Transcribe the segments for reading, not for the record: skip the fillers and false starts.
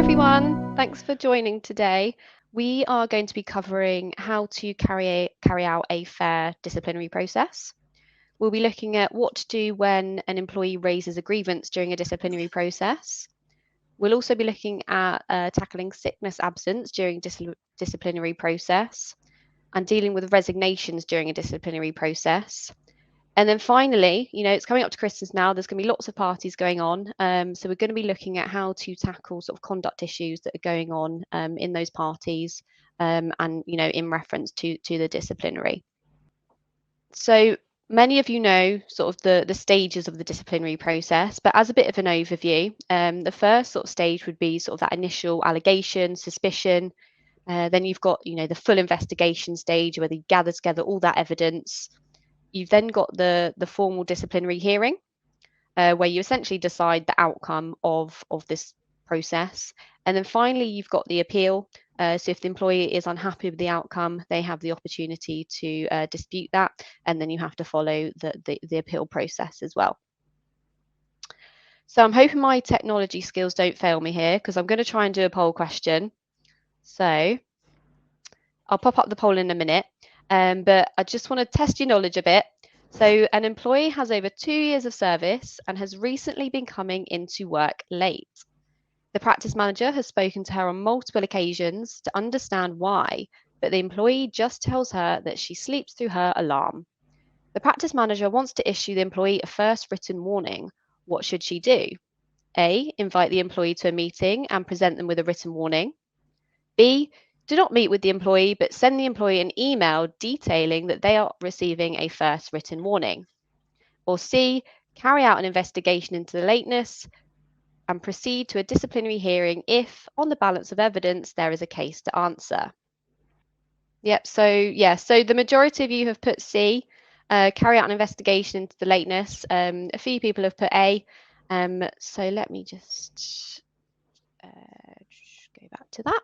everyone, thanks for joining today. We are going to be covering how to carry out a fair disciplinary process. We'll be looking at what to do when an employee raises a grievance during a disciplinary process. We'll also be looking at tackling sickness absence during disciplinary process and dealing with resignations during a disciplinary process. And then finally, it's coming up to Christmas now. There's going to be lots of parties going on. So we're going to be looking at how to tackle sort of conduct issues that are going on in those parties and, in reference to the disciplinary. So many of you know sort of the stages of the disciplinary process, but as a bit of an overview, the first sort of stage would be sort of that initial allegation, suspicion. Then you've got, the full investigation stage where they gather together all that evidence. You've then got the formal disciplinary hearing, where you essentially decide the outcome of this process. And then finally, you've got the appeal. So if the employee is unhappy with the outcome, they have the opportunity to dispute that, and then you have to follow the appeal process as well. So I'm hoping my technology skills don't fail me here, because I'm going to try and do a poll question. So I'll pop up the poll in a minute, but I just want to test your knowledge a bit. So an employee has over 2 years of service and has recently been coming into work late. The practice manager has spoken to her on multiple occasions to understand why, but the employee just tells her that she sleeps through her alarm. The practice manager wants to issue the employee a first written warning. What should she do? A, invite the employee to a meeting and present them with a written warning. B, do not meet with the employee, but send the employee an email detailing that they are receiving a first written warning. Or C, carry out an investigation into the lateness and proceed to a disciplinary hearing if, on the balance of evidence, there is a case to answer. Yep, so the majority of you have put C, carry out an investigation into the lateness. A few people have put A. So let me just go back to that.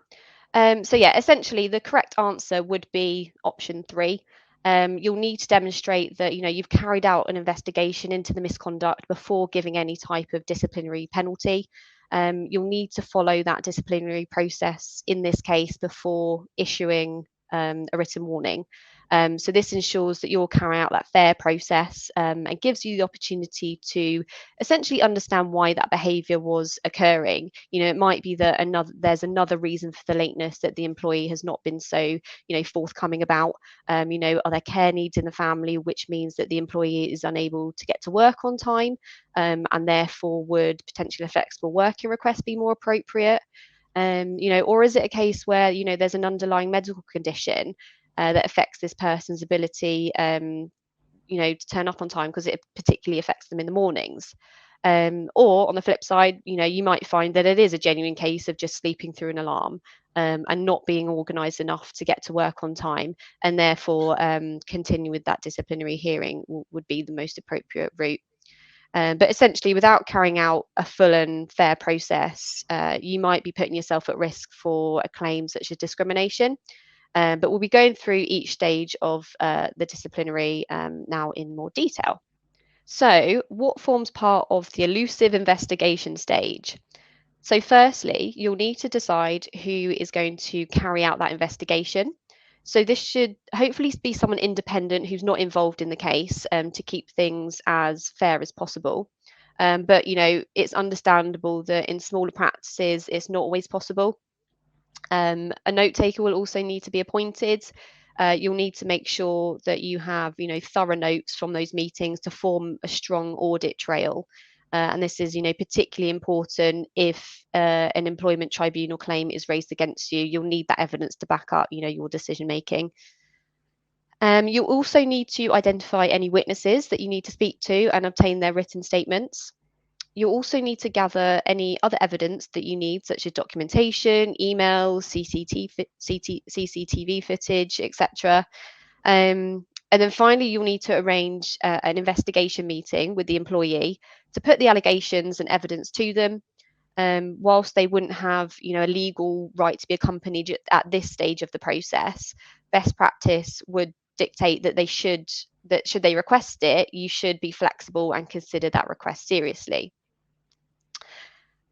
Essentially the correct answer would be option 3. You'll need to demonstrate that you've carried out an investigation into the misconduct before giving any type of disciplinary penalty. You'll need to follow that disciplinary process in this case before issuing a written warning. So this ensures that you'll carry out that fair process and gives you the opportunity to essentially understand why that behaviour was occurring. It might be that there's another reason for the lateness that the employee has not been so, forthcoming about. Are there care needs in the family, which means that the employee is unable to get to work on time, and therefore would potentially a flexible working request be more appropriate? Or is it a case where there's an underlying medical condition that affects this person's ability to turn up on time because it particularly affects them in the mornings? Or on the flip side, you might find that it is a genuine case of just sleeping through an alarm and not being organised enough to get to work on time, and therefore continue with that disciplinary hearing would be the most appropriate route. But essentially, without carrying out a full and fair process, you might be putting yourself at risk for a claim such as discrimination. But we'll be going through each stage of the disciplinary now in more detail. So, what forms part of the elusive investigation stage? So, firstly, you'll need to decide who is going to carry out that investigation. So, this should hopefully be someone independent who's not involved in the case to keep things as fair as possible. But, it's understandable that in smaller practices, it's not always possible. A note taker will also need to be appointed. You'll need to make sure that you have, thorough notes from those meetings to form a strong audit trail. And this is, particularly important if an employment tribunal claim is raised against you. You'll need that evidence to back up, your decision making. You'll also need to identify any witnesses that you need to speak to and obtain their written statements. You'll also need to gather any other evidence that you need, such as documentation, emails, CCTV footage, etc. And then finally, you'll need to arrange an investigation meeting with the employee to put the allegations and evidence to them. Whilst they wouldn't have, a legal right to be accompanied at this stage of the process, best practice would dictate that should they request it, you should be flexible and consider that request seriously.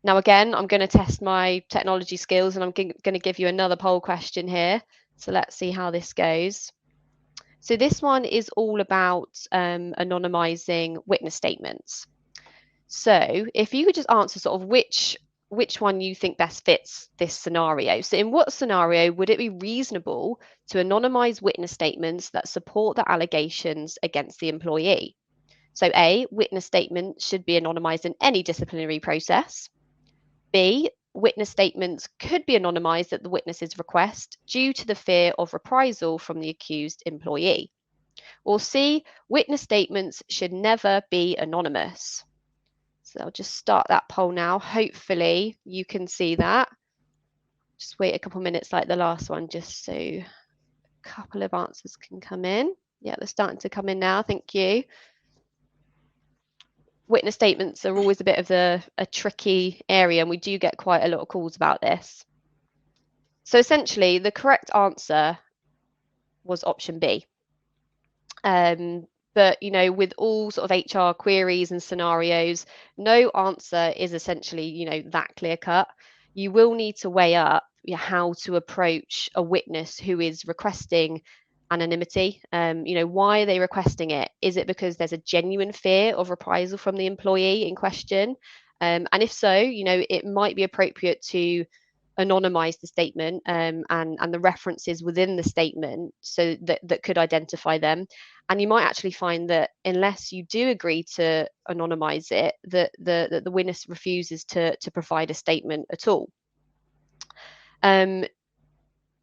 Now, again, I'm going to test my technology skills and I'm going to give you another poll question here. So let's see how this goes. So this one is all about anonymizing witness statements. So if you could just answer sort of which one you think best fits this scenario. So in what scenario would it be reasonable to anonymize witness statements that support the allegations against the employee? So A, witness statements should be anonymized in any disciplinary process. B, witness statements could be anonymised at the witness's request due to the fear of reprisal from the accused employee. Or C, witness statements should never be anonymous. So I'll just start that poll now. Hopefully you can see that. Just wait a couple minutes like the last one, just so a couple of answers can come in. Yeah, they're starting to come in now. Thank you. Witness statements are always a bit of a tricky area, and we do get quite a lot of calls about this. So essentially, the correct answer was option B. But with all sort of HR queries and scenarios, no answer is essentially that clear cut. You will need to weigh up how to approach a witness who is requesting anonymity. Why are they requesting it? Is it because there's a genuine fear of reprisal from the employee in question? And if so, it might be appropriate to anonymize the statement and the references within the statement so that could identify them. And you might actually find that unless you do agree to anonymize it, that the witness refuses to provide a statement at all.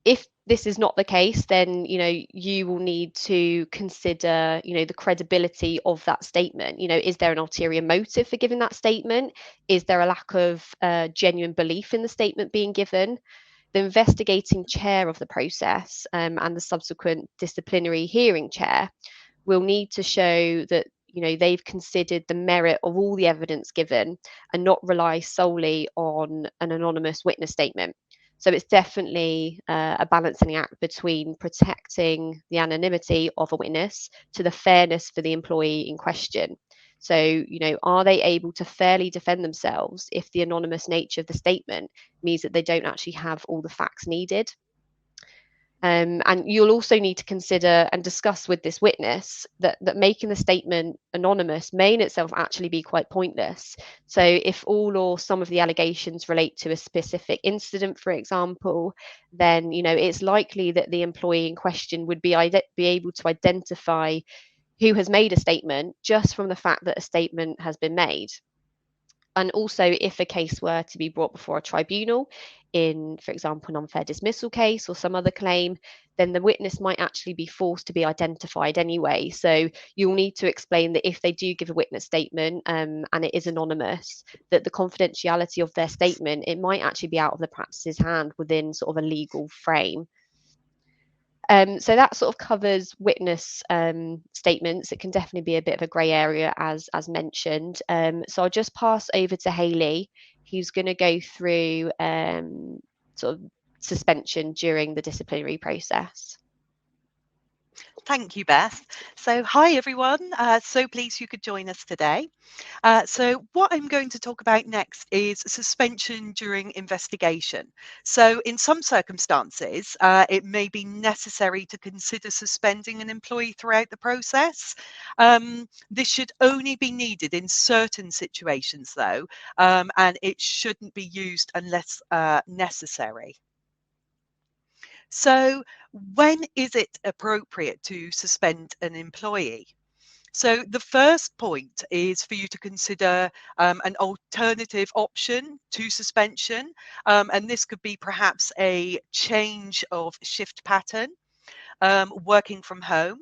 If this is not the case, then you will need to consider the credibility of that statement. Is there an ulterior motive for giving that statement? Is there a lack of genuine belief in the statement being given? The investigating chair of the process and the subsequent disciplinary hearing chair will need to show that they've considered the merit of all the evidence given and not rely solely on an anonymous witness statement. So it's definitely a balancing act between protecting the anonymity of a witness to the fairness for the employee in question. So, are they able to fairly defend themselves if the anonymous nature of the statement means that they don't actually have all the facts needed? And you'll also need to consider and discuss with this witness that making the statement anonymous may in itself actually be quite pointless. So if all or some of the allegations relate to a specific incident, for example, then it's likely that the employee in question would be able to identify who has made a statement just from the fact that a statement has been made. And also, if a case were to be brought before a tribunal in, for example, an unfair dismissal case or some other claim, then the witness might actually be forced to be identified anyway. So you'll need to explain that if they do give a witness statement and it is anonymous, that the confidentiality of their statement, it might actually be out of the practice's hand within sort of a legal frame. So that sort of covers witness statements. It can definitely be a bit of a grey area, as mentioned. So I'll just pass over to Hayley, who's going to go through sort of suspension during the disciplinary process. Thank you, Beth. So, hi everyone. So pleased you could join us today. So what I'm going to talk about next is suspension during investigation. So in some circumstances, it may be necessary to consider suspending an employee throughout the process. This should only be needed in certain situations though, and it shouldn't be used unless necessary. So when is it appropriate to suspend an employee? So the first point is for you to consider an alternative option to suspension. And this could be perhaps a change of shift pattern, working from home,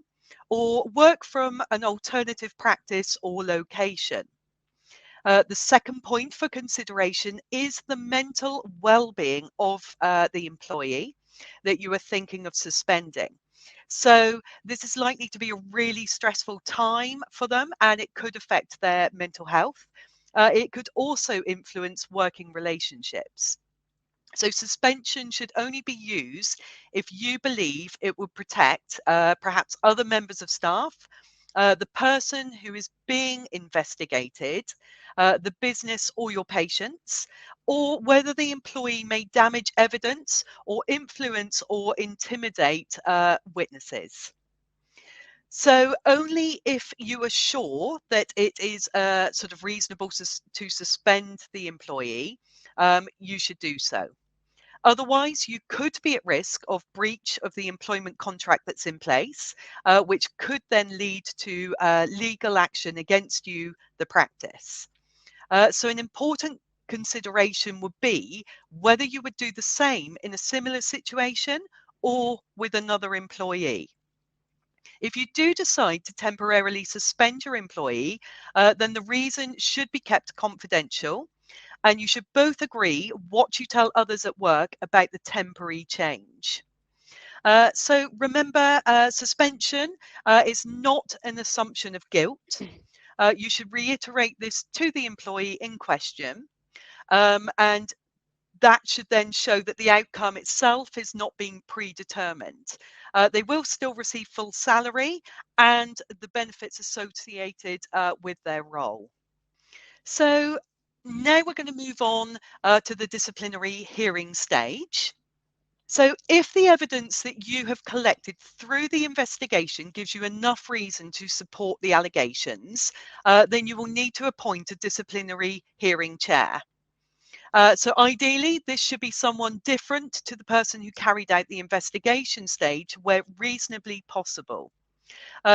or work from an alternative practice or location. The second point for consideration is the mental well-being of the employee that you are thinking of suspending. So this is likely to be a really stressful time for them, and it could affect their mental health. It could also influence working relationships. So suspension should only be used if you believe it would protect perhaps other members of staff the person who is being investigated, the business or your patients, or whether the employee may damage evidence or influence or intimidate witnesses. So only if you are sure that it is sort of reasonable to suspend the employee, you should do so. Otherwise, you could be at risk of breach of the employment contract that's in place, which could then lead to legal action against you, the practice. So an important consideration would be whether you would do the same in a similar situation or with another employee. If you do decide to temporarily suspend your employee, then the reason should be kept confidential, and you should both agree what you tell others at work about the temporary change. So remember, suspension is not an assumption of guilt. You should reiterate this to the employee in question, and that should then show that the outcome itself is not being predetermined. They will still receive full salary and the benefits associated with their role. So now we're going to move on to the disciplinary hearing stage. So if the evidence that you have collected through the investigation gives you enough reason to support the allegations, then you will need to appoint a disciplinary hearing chair. So ideally, this should be someone different to the person who carried out the investigation stage where reasonably possible.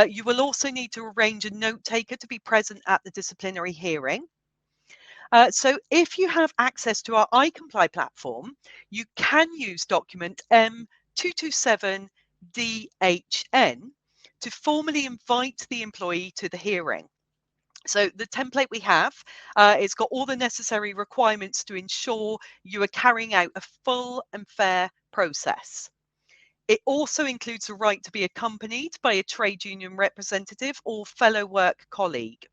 You will also need to arrange a note taker to be present at the disciplinary hearing. So if you have access to our iComply platform, you can use document M227DHN to formally invite the employee to the hearing. So the template we have, it's got all the necessary requirements to ensure you are carrying out a full and fair process. It also includes the right to be accompanied by a trade union representative or fellow work colleague.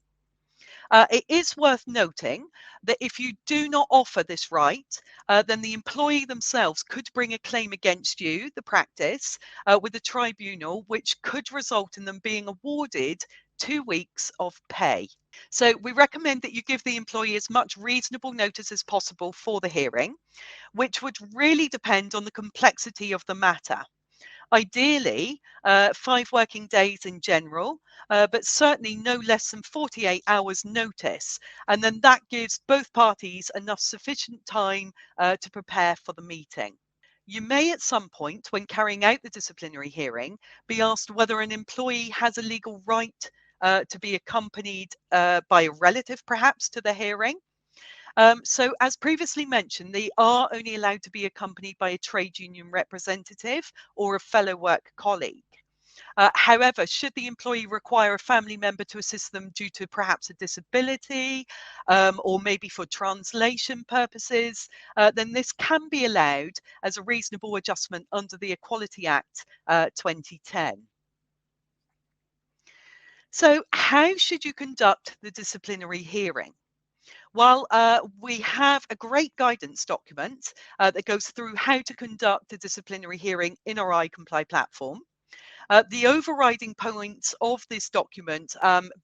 It is worth noting that if you do not offer this right, then the employee themselves could bring a claim against you, the practice, with the tribunal, which could result in them being awarded 2 weeks of pay. So we recommend that you give the employee as much reasonable notice as possible for the hearing, which would really depend on the complexity of the matter. Ideally, 5 working days in general, but certainly no less than 48 hours notice. And then that gives both parties enough sufficient time to prepare for the meeting. You may at some point, when carrying out the disciplinary hearing, be asked whether an employee has a legal right to be accompanied by a relative, perhaps, to the hearing. So, as previously mentioned, they are only allowed to be accompanied by a trade union representative or a fellow work colleague. However, should the employee require a family member to assist them due to perhaps a disability or maybe for translation purposes, then this can be allowed as a reasonable adjustment under the Equality Act 2010. So, how should you conduct the disciplinary hearing? Well, we have a great guidance document that goes through how to conduct a disciplinary hearing in our iComply platform. The overriding points of this document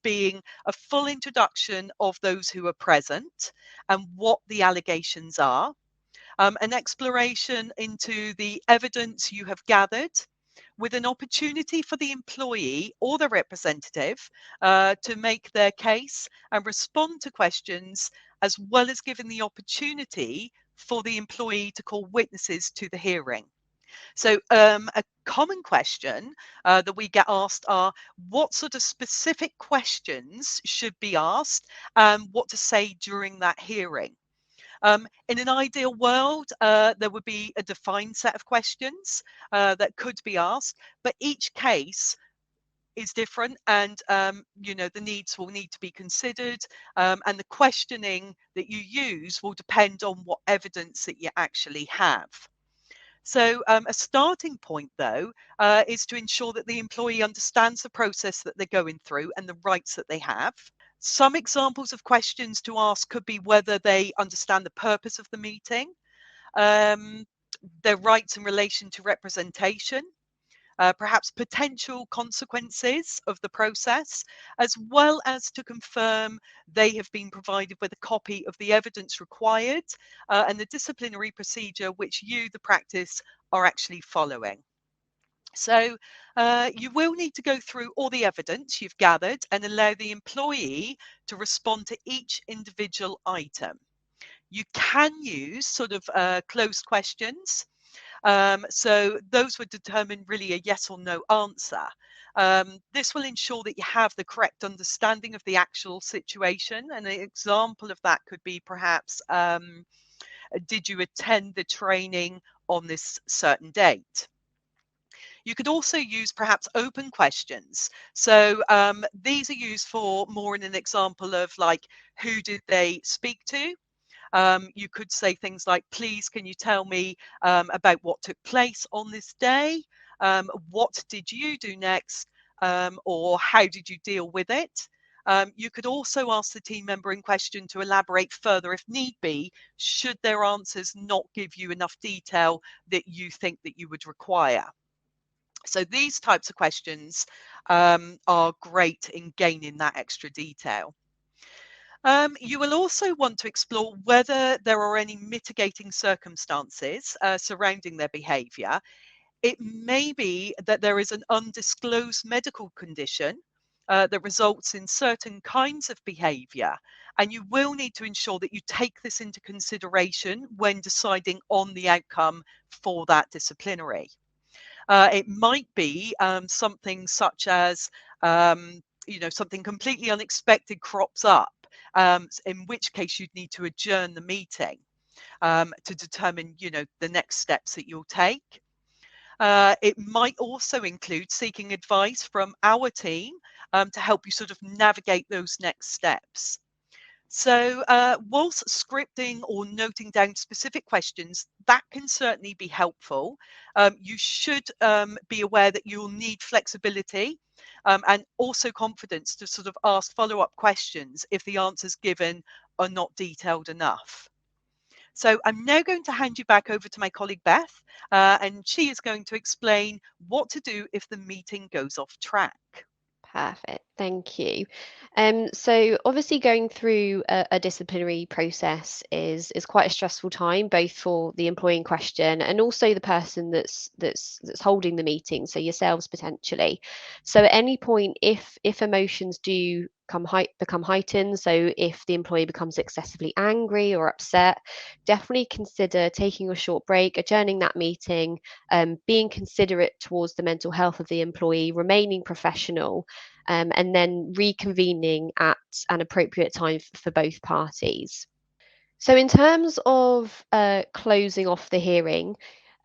being a full introduction of those who are present and what the allegations are, an exploration into the evidence you have gathered, with an opportunity for the employee or the representative to make their case and respond to questions, as well as giving the opportunity for the employee to call witnesses to the hearing. So, a common question that we get asked are what sort of specific questions should be asked and what to say during that hearing. In an ideal world, there would be a defined set of questions that could be asked, but each case is different, and the needs will need to be considered, and the questioning that you use will depend on what evidence that you actually have. So, a starting point, though, is to ensure that the employee understands the process that they're going through and the rights that they have. Some examples of questions to ask could be whether they understand the purpose of the meeting, um, their rights in relation to representation, perhaps potential consequences of the process, as well as to confirm they have been provided with a copy of the evidence required and the disciplinary procedure which you, the practice, are actually following. So you will need to go through all the evidence you've gathered and allow the employee to respond to each individual item. You can use sort of closed questions. So those would determine really a yes or no answer. This will ensure that you have the correct understanding of the actual situation. And an example of that could be perhaps, did you attend the training on this certain date? You could also use perhaps open questions. So these are used for more in an example of like, who did they speak to? You could say things like, please, can you tell me about what took place on this day? What did you do next? Or how did you deal with it? You could also ask the team member in question to elaborate further if need be, should their answers not give you enough detail that you think that you would require. So these types of questions are great in gaining that extra detail. You will also want to explore whether there are any mitigating circumstances surrounding their behaviour. It may be that there is an undisclosed medical condition that results in certain kinds of behaviour, and you will need to ensure that you take this into consideration when deciding on the outcome for that disciplinary. It might be something such as, something completely unexpected crops up, in which case you'd need to adjourn the meeting to determine, the next steps that you'll take. It might also include seeking advice from our team to help you sort of navigate those next steps. So, whilst scripting or noting down specific questions, that can certainly be helpful. You should be aware that you'll need flexibility and also confidence to sort of ask follow-up questions if the answers given are not detailed enough. So I'm now going to hand you back over to my colleague Beth, and she is going to explain what to do if the meeting goes off track. Perfect. Thank you. So obviously going through a disciplinary process is quite a stressful time, both for the employee in question and also the person that's holding the meeting, so yourselves potentially. So at any point, if emotions do become heightened, so if the employee becomes excessively angry or upset, definitely consider taking a short break, adjourning that meeting, being considerate towards the mental health of the employee, remaining professional, and then reconvening at an appropriate time for both parties. So, in terms of closing off the hearing,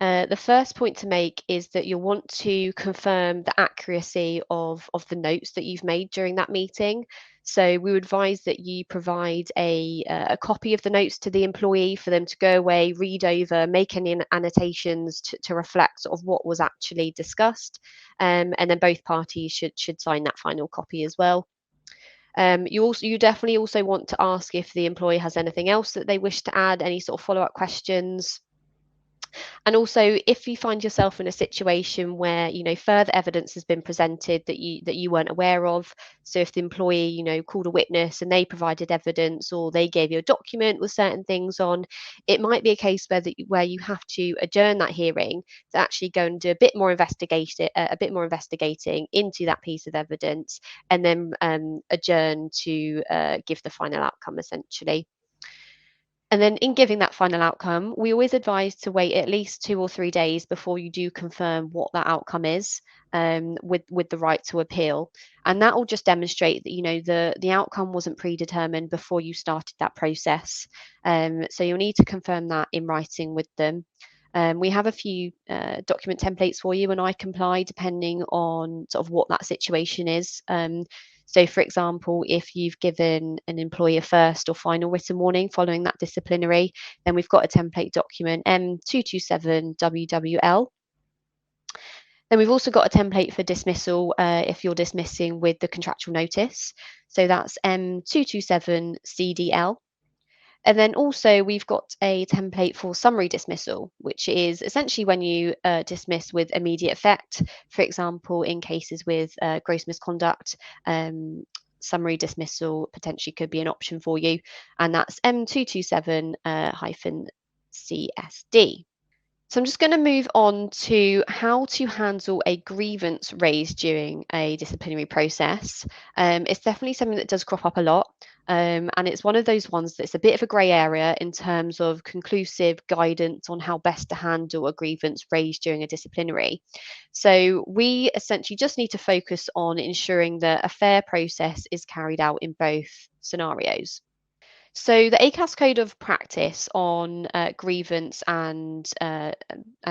the first point to make is that you'll want to confirm the accuracy of the notes that you've made during that meeting. So, we would advise that you provide a copy of the notes to the employee for them to go away, read over, make any annotations to reflect sort of what was actually discussed, and then both parties should sign that final copy as well. You definitely also want to ask if the employee has anything else that they wish to add, any sort of follow-up questions. And also, if you find yourself in a situation where further evidence has been presented that you weren't aware of, so if the employee called a witness and they provided evidence, or they gave you a document with certain things on, it might be a case where you have to adjourn that hearing to actually go and do a bit more investigating into that piece of evidence, and then adjourn to give the final outcome essentially. And then in giving that final outcome, we always advise to wait at least 2 or 3 days before you do confirm what that outcome is, with the right to appeal. And that will just demonstrate that the outcome wasn't predetermined before you started that process. So you'll need to confirm that in writing with them. We have a few document templates for you, and I comply depending on sort of what that situation is. So, for example, if you've given an employee a first or final written warning following that disciplinary, then we've got a template document M227WWL. Then we've also got a template for dismissal if you're dismissing with the contractual notice. So that's M227CDL. And then also we've got a template for summary dismissal, which is essentially when you dismiss with immediate effect. For example, in cases with gross misconduct, summary dismissal potentially could be an option for you, and that's M227 CSD. So I'm just going to move on to how to handle a grievance raised during a disciplinary process. It's definitely something that does crop up a lot. And it's one of those ones that's a bit of a grey area in terms of conclusive guidance on how best to handle a grievance raised during a disciplinary. So we essentially just need to focus on ensuring that a fair process is carried out in both scenarios. So the ACAS code of practice on grievance and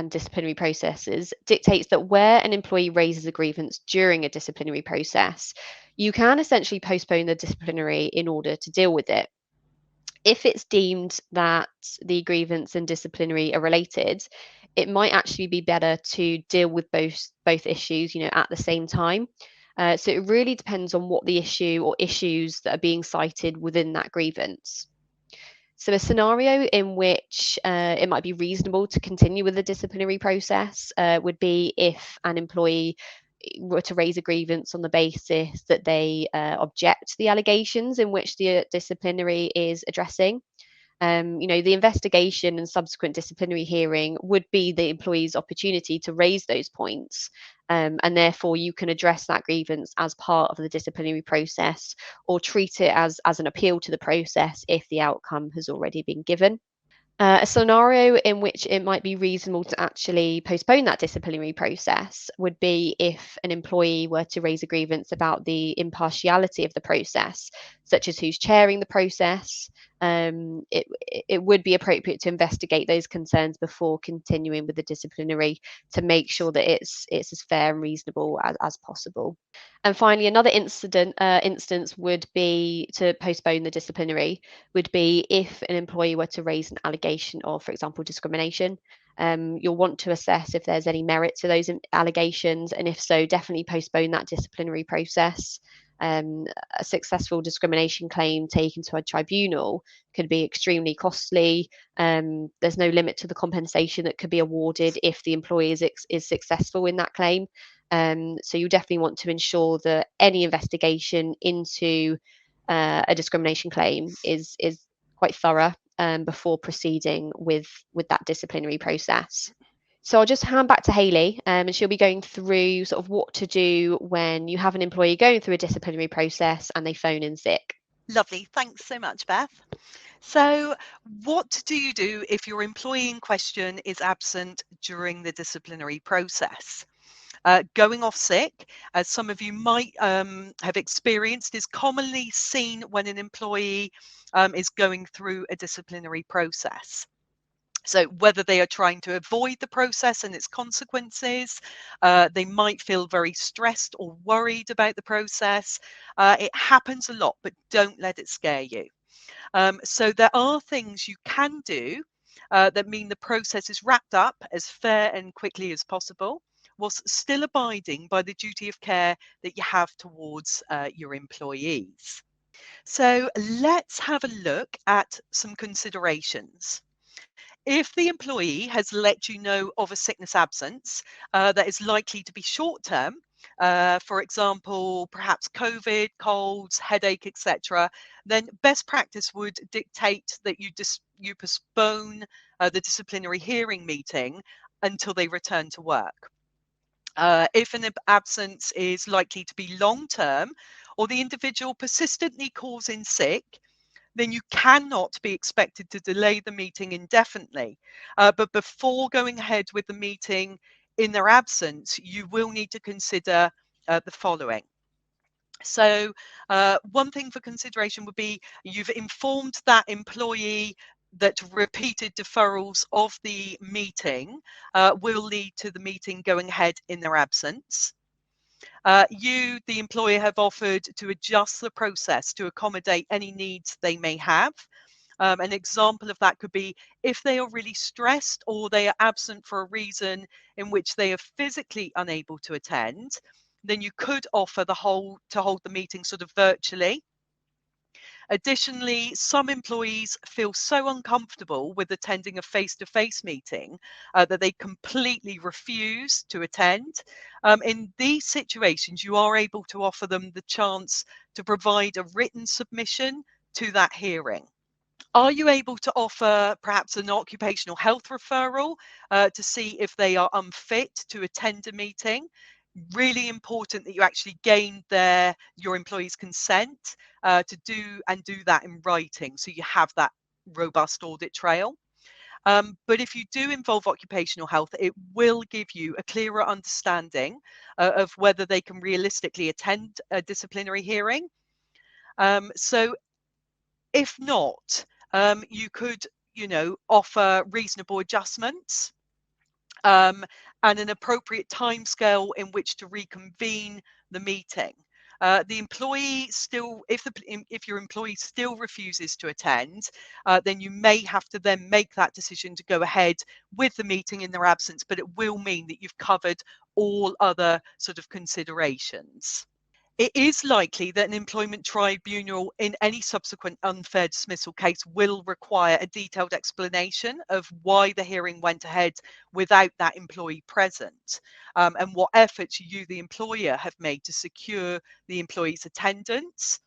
disciplinary processes dictates that where an employee raises a grievance during a disciplinary process, you can essentially postpone the disciplinary in order to deal with it. If it's deemed that the grievance and disciplinary are related, it might actually be better to deal with both issues, at the same time. So it really depends on what the issue or issues that are being cited within that grievance. So, a scenario in which it might be reasonable to continue with the disciplinary process would be if an employee were to raise a grievance on the basis that they object to the allegations in which the disciplinary is addressing. The investigation and subsequent disciplinary hearing would be the employee's opportunity to raise those points. And therefore, you can address that grievance as part of the disciplinary process or treat it as an appeal to the process if the outcome has already been given. A scenario in which it might be reasonable to actually postpone that disciplinary process would be if an employee were to raise a grievance about the impartiality of the process, such as who's chairing the process. It would be appropriate to investigate those concerns before continuing with the disciplinary to make sure that it's as fair and reasonable as possible. And finally, another instance would be to postpone the disciplinary would be if an employee were to raise an allegation of, for example, discrimination. You'll want to assess if there's any merit to those allegations, and if so, definitely postpone that disciplinary process. A successful discrimination claim taken to a tribunal could be extremely costly. There's no limit to the compensation that could be awarded if the employee is successful in that claim. So you definitely want to ensure that any investigation into a discrimination claim is quite thorough before proceeding with that disciplinary process. So I'll just hand back to Hayley, and she'll be going through sort of what to do when you have an employee going through a disciplinary process and they phone in sick. Lovely. Thanks so much, Beth. So, what do you do if your employee in question is absent during the disciplinary process? Going off sick, as some of you might have experienced, is commonly seen when an employee is going through a disciplinary process. So whether they are trying to avoid the process and its consequences, they might feel very stressed or worried about the process. It happens a lot, but don't let it scare you. So there are things you can do that mean the process is wrapped up as fair and quickly as possible, whilst still abiding by the duty of care that you have towards your employees. So let's have a look at some considerations. If the employee has let you know of a sickness absence that is likely to be short term, for example, perhaps COVID, colds, headache, etc., then best practice would dictate that you postpone the disciplinary hearing meeting until they return to work. If an absence is likely to be long term or the individual persistently calls in sick, then you cannot be expected to delay the meeting indefinitely. But before going ahead with the meeting in their absence, you will need to consider the following. So one thing for consideration would be you've informed that employee that repeated deferrals of the meeting will lead to the meeting going ahead in their absence. You, the employer, have offered to adjust the process to accommodate any needs they may have. An example of that could be if they are really stressed or they are absent for a reason in which they are physically unable to attend, then you could offer to hold the meeting sort of virtually. Additionally, some employees feel so uncomfortable with attending a face-to-face meeting that they completely refuse to attend. In these situations, you are able to offer them the chance to provide a written submission to that hearing. Are you able to offer perhaps an occupational health referral to see if they are unfit to attend a meeting? Really important that you actually gain your employees' consent to do that in writing, so you have that robust audit trail. But if you do involve occupational health, it will give you a clearer understanding of whether they can realistically attend a disciplinary hearing. So if not, you could, offer reasonable adjustments um, and an appropriate timescale in which to reconvene the meeting. The employee still, if your employee still refuses to attend, then you may have to then make that decision to go ahead with the meeting in their absence, but it will mean that you've covered all other sort of considerations. It is likely that an employment tribunal in any subsequent unfair dismissal case will require a detailed explanation of why the hearing went ahead without that employee present, and what efforts you, the employer, have made to secure the employee's attendance,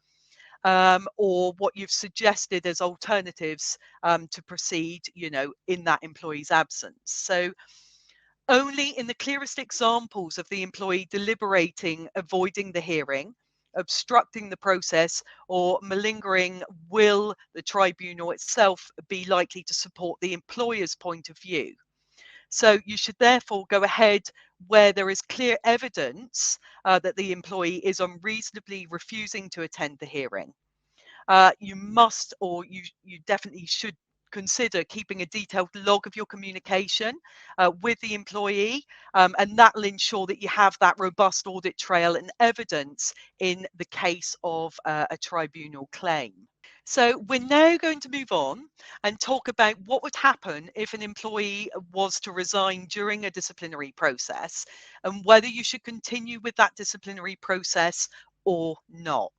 or what you've suggested as alternatives to proceed, in that employee's absence. So only in the clearest examples of the employee deliberating, avoiding the hearing, obstructing the process, or malingering will the tribunal itself be likely to support the employer's point of view. So you should therefore go ahead where there is clear evidence that the employee is unreasonably refusing to attend the hearing. You must, or you definitely should consider keeping a detailed log of your communication with the employee, and that will ensure that you have that robust audit trail and evidence in the case of a tribunal claim. So we're now going to move on and talk about what would happen if an employee was to resign during a disciplinary process, and whether you should continue with that disciplinary process or not.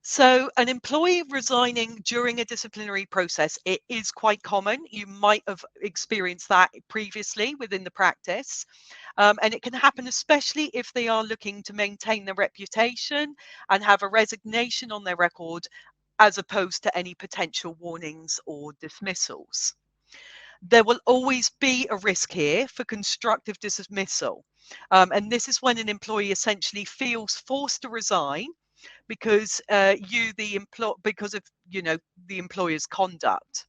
So, an employee resigning during a disciplinary process, it is quite common. You might have experienced that previously within the practice. And it can happen, especially if they are looking to maintain their reputation and have a resignation on their record, as opposed to any potential warnings or dismissals. There will always be a risk here for constructive dismissal. And this is when an employee essentially feels forced to resign because because of the employer's conduct.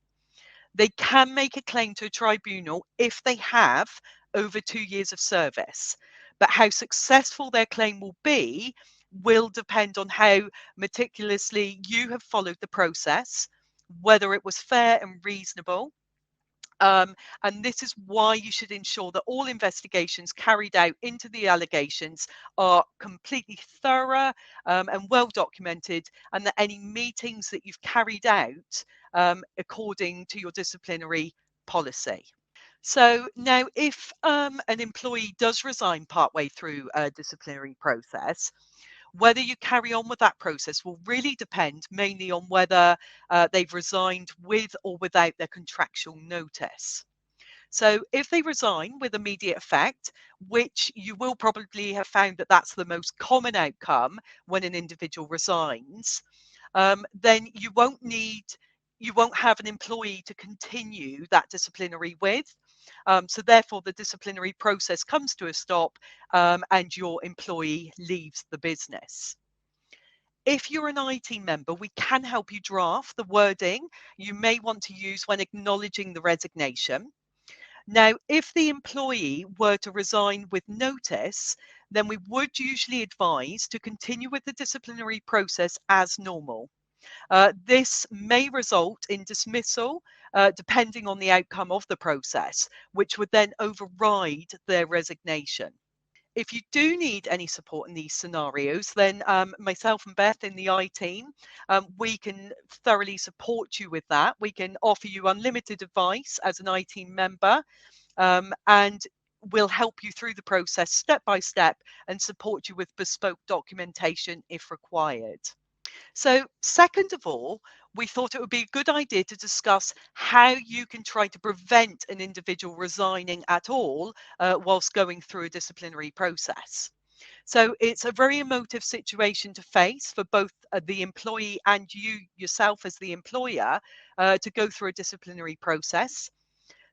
They can make a claim to a tribunal if they have over 2 years of service, but how successful their claim will be will depend on how meticulously you have followed the process, whether it was fair and reasonable. And this is why you should ensure that all investigations carried out into the allegations are completely thorough and well documented, and that any meetings that you've carried out according to your disciplinary policy. So now, if an employee does resign partway through a disciplinary process, whether you carry on with that process will really depend mainly on whether they've resigned with or without their contractual notice. So if they resign with immediate effect, which you will probably have found that that's the most common outcome when an individual resigns, then you won't have an employee to continue that disciplinary with. So therefore, the disciplinary process comes to a stop, and your employee leaves the business. If you're an IT member, we can help you draft the wording you may want to use when acknowledging the resignation. Now, if the employee were to resign with notice, then we would usually advise to continue with the disciplinary process as normal. This may result in dismissal, depending on the outcome of the process, which would then override their resignation. If you do need any support in these scenarios, then myself and Beth in the I team, we can thoroughly support you with that. We can offer you unlimited advice as an I team member, and we'll help you through the process step by step and support you with bespoke documentation if required. So, second of all, we thought it would be a good idea to discuss how you can try to prevent an individual resigning at all whilst going through a disciplinary process. So it's a very emotive situation to face for both the employee and you yourself as the employer to go through a disciplinary process.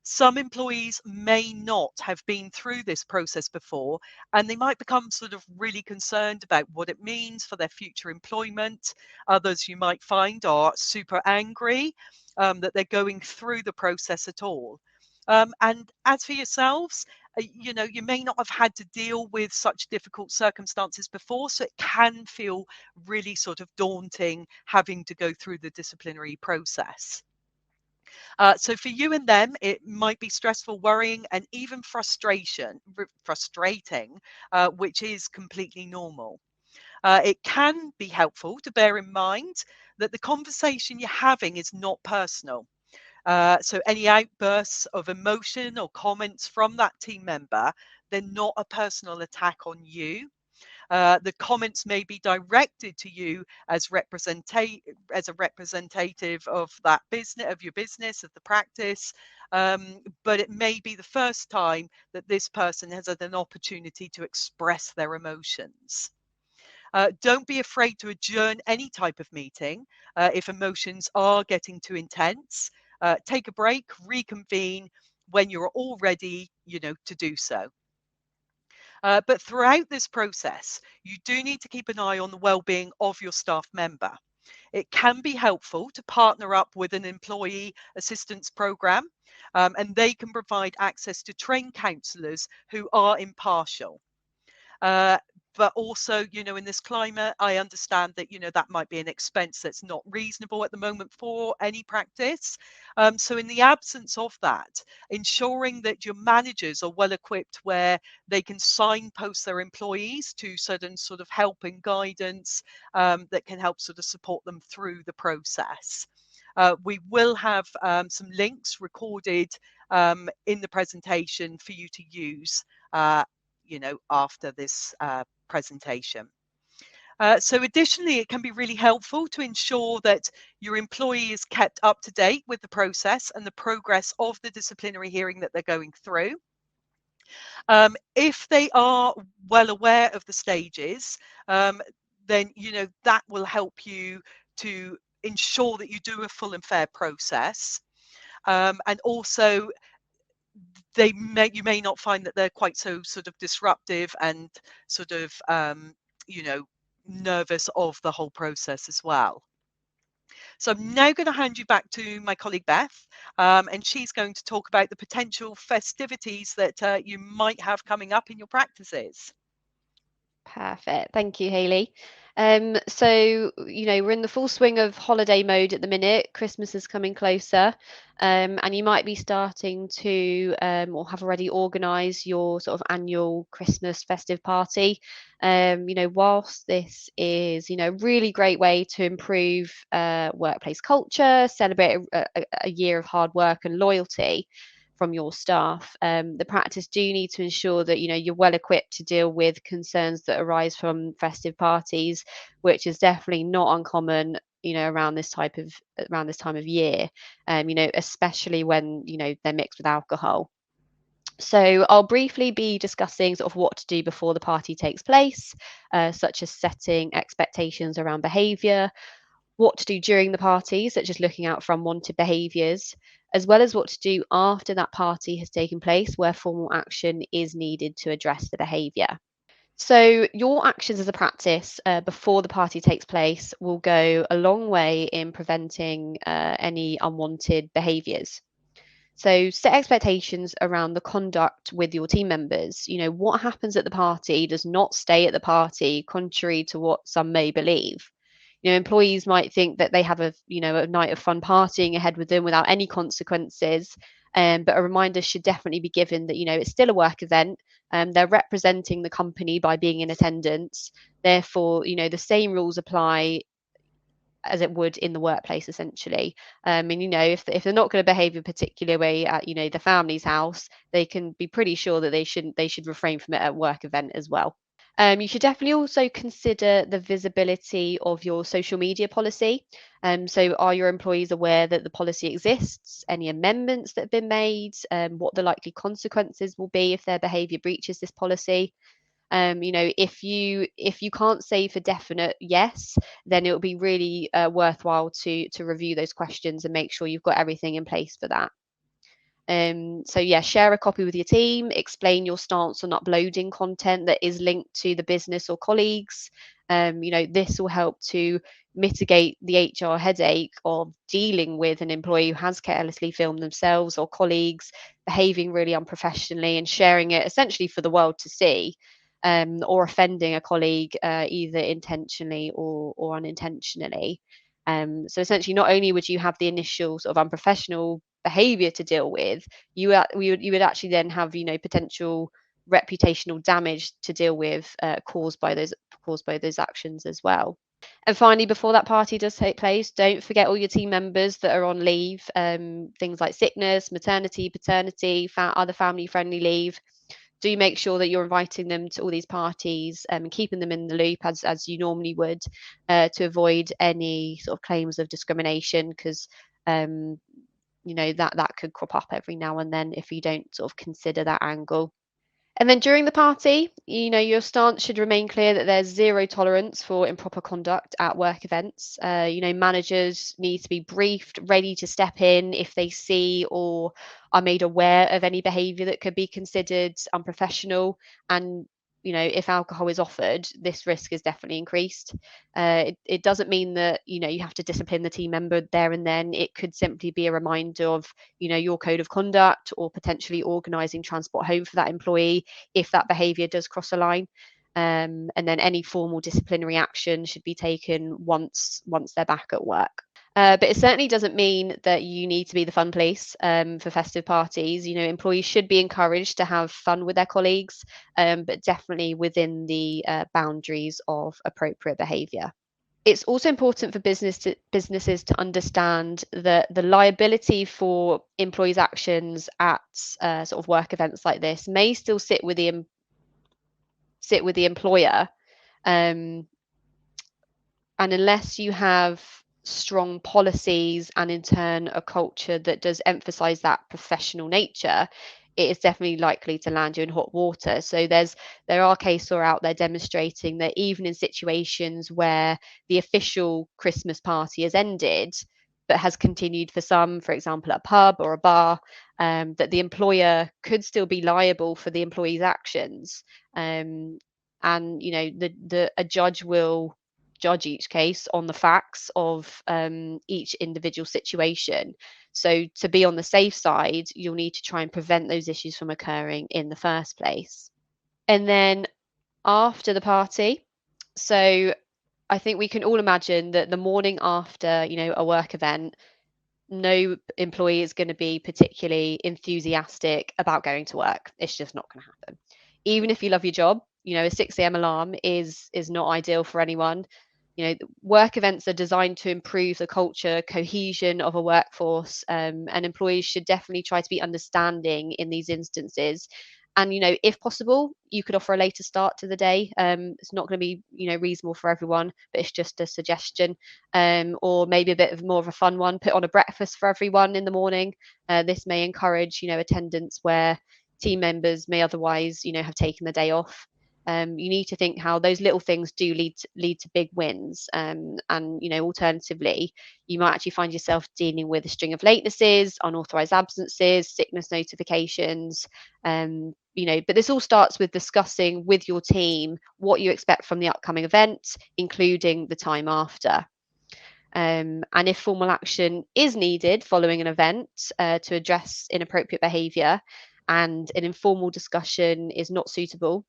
Some employees may not have been through this process before, and they might become sort of really concerned about what it means for their future employment. Others you might find are super angry that they're going through the process at all. And as for yourselves, you may not have had to deal with such difficult circumstances before, so it can feel really sort of daunting having to go through the disciplinary process. So for you and them, it might be stressful, worrying, and even frustrating, which is completely normal. It can be helpful to bear in mind that the conversation you're having is not personal. So any outbursts of emotion or comments from that team member, they're not a personal attack on you. The comments may be directed to you as a representative of that business, of your business, of the practice. But it may be the first time that this person has had an opportunity to express their emotions. Don't be afraid to adjourn any type of meeting if emotions are getting too intense. Take a break, reconvene when you're all ready, to do so. But throughout this process, you do need to keep an eye on the well-being of your staff member. It can be helpful to partner up with an employee assistance program, and they can provide access to trained counsellors who are impartial. Uh, but also, in this climate, I understand that, that might be an expense that's not reasonable at the moment for any practice. So, in the absence of that, ensuring that your managers are well equipped where they can signpost their employees to certain sort of help and guidance that can help sort of support them through the process. We will have some links recorded in the presentation for you to use after this presentation. So additionally, it can be really helpful to ensure that your employee is kept up to date with the process and the progress of the disciplinary hearing that they're going through. If they are well aware of the stages, then that will help you to ensure that you do a full and fair process. And also you may not find that they're quite so sort of disruptive and sort of you know nervous of the whole process as well. So I'm now going to hand you back to my colleague Beth, and she's going to talk about the potential festivities that you might have coming up in your practices. Perfect. Thank you, Hayley. So, we're in the full swing of holiday mode at the minute. Christmas is coming closer, and you might be starting to, or have already organised your sort of annual Christmas festive party. Whilst this is, a really great way to improve workplace culture, celebrate a year of hard work and loyalty from your staff. The practice do need to ensure that you're well equipped to deal with concerns that arise from festive parties, which is definitely not uncommon. Around this time of year, especially when they're mixed with alcohol. So I'll briefly be discussing sort of what to do before the party takes place, such as setting expectations around behaviour, what to do during the party, such as looking out for unwanted behaviours, as well as what to do after that party has taken place, where formal action is needed to address the behaviour. So, your actions as a practice before the party takes place will go a long way in preventing any unwanted behaviours. So, set expectations around the conduct with your team members. What happens at the party does not stay at the party, contrary to what some may believe. Employees might think that they have a night of fun partying ahead with them without any consequences. But a reminder should definitely be given that it's still a work event. They're representing the company by being in attendance. Therefore, the same rules apply as it would in the workplace, essentially. And if they're not going to behave a particular way at the family's house, they can be pretty sure that they should refrain from it at work event as well. You should definitely also consider the visibility of your social media policy. So, are your employees aware that the policy exists? Any amendments that have been made? What the likely consequences will be if their behaviour breaches this policy? If you can't say for definite yes, then it will be really worthwhile to review those questions and make sure you've got everything in place for that. So yeah, share a copy with your team, explain your stance on uploading content that is linked to the business or colleagues. This will help to mitigate the HR headache of dealing with an employee who has carelessly filmed themselves or colleagues behaving really unprofessionally and sharing it essentially for the world to see, or offending a colleague either intentionally or unintentionally. So essentially, not only would you have the initial sort of unprofessional behavior to deal with, you would actually then have potential reputational damage to deal with caused by those actions as well. And finally, before that party does take place, don't forget all your team members that are on leave, things like sickness, maternity, paternity, other family friendly leave. Do make sure that you're inviting them to all these parties and keeping them in the loop as you normally would, to avoid any sort of claims of discrimination, because um, that could crop up every now and then if you don't sort of consider that angle. And then during the party, your stance should remain clear that there's zero tolerance for improper conduct at work events. Managers need to be briefed, ready to step in if they see or are made aware of any behaviour that could be considered unprofessional. And if alcohol is offered, this risk is definitely increased. It doesn't mean that you have to discipline the team member there and then. It could simply be a reminder of your code of conduct, or potentially organising transport home for that employee if that behaviour does cross a line. And then any formal disciplinary action should be taken once they're back at work. But it certainly doesn't mean that you need to be the fun police for festive parties. Employees should be encouraged to have fun with their colleagues, but definitely within the boundaries of appropriate behaviour. It's also important for businesses to understand that the liability for employees' actions at sort of work events like this may still sit with the employer, um, and unless you have strong policies and in turn a culture that does emphasize that professional nature, it is definitely likely to land you in hot water. So there are case law out there demonstrating that even in situations where the official Christmas party has ended but has continued for some, for example, at a pub or a bar, that the employer could still be liable for the employee's actions. Um, and a judge will judge each case on the facts of each individual situation. So, to be on the safe side, you'll need to try and prevent those issues from occurring in the first place. And then after the party, so I think we can all imagine that the morning after, a work event, no employee is going to be particularly enthusiastic about going to work. It's just not going to happen. Even if you love your job, a 6 a.m. alarm is not ideal for anyone. Work events are designed to improve the culture, cohesion of a workforce, and employees should definitely try to be understanding in these instances. And if possible, you could offer a later start to the day. It's not going to be reasonable for everyone, but it's just a suggestion. Or maybe a bit of more of a fun one. Put on a breakfast for everyone in the morning. This may encourage attendance where team members may otherwise have taken the day off. You need to think how those little things do lead to big wins. And alternatively, you might actually find yourself dealing with a string of latenesses, unauthorized absences, sickness notifications. But this all starts with discussing with your team what you expect from the upcoming event, including the time after. And if formal action is needed following an event to address inappropriate behaviour, and an informal discussion is not suitable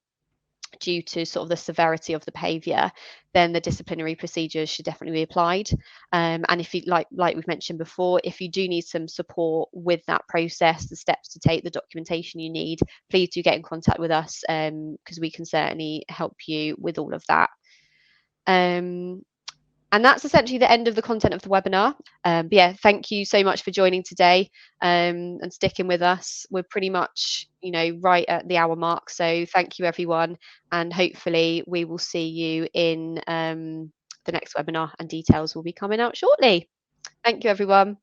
due to sort of the severity of the behaviour, then the disciplinary procedures should definitely be applied. And if you like we've mentioned before, if you do need some support with that process, the steps to take, the documentation you need, please do get in contact with us, because we can certainly help you with all of that. Um, And that's essentially the end of the content of the webinar. But yeah, thank you so much for joining today, and sticking with us. We're pretty much, right at the hour mark. So thank you, everyone. And hopefully we will see you in the next webinar, and details will be coming out shortly. Thank you, everyone.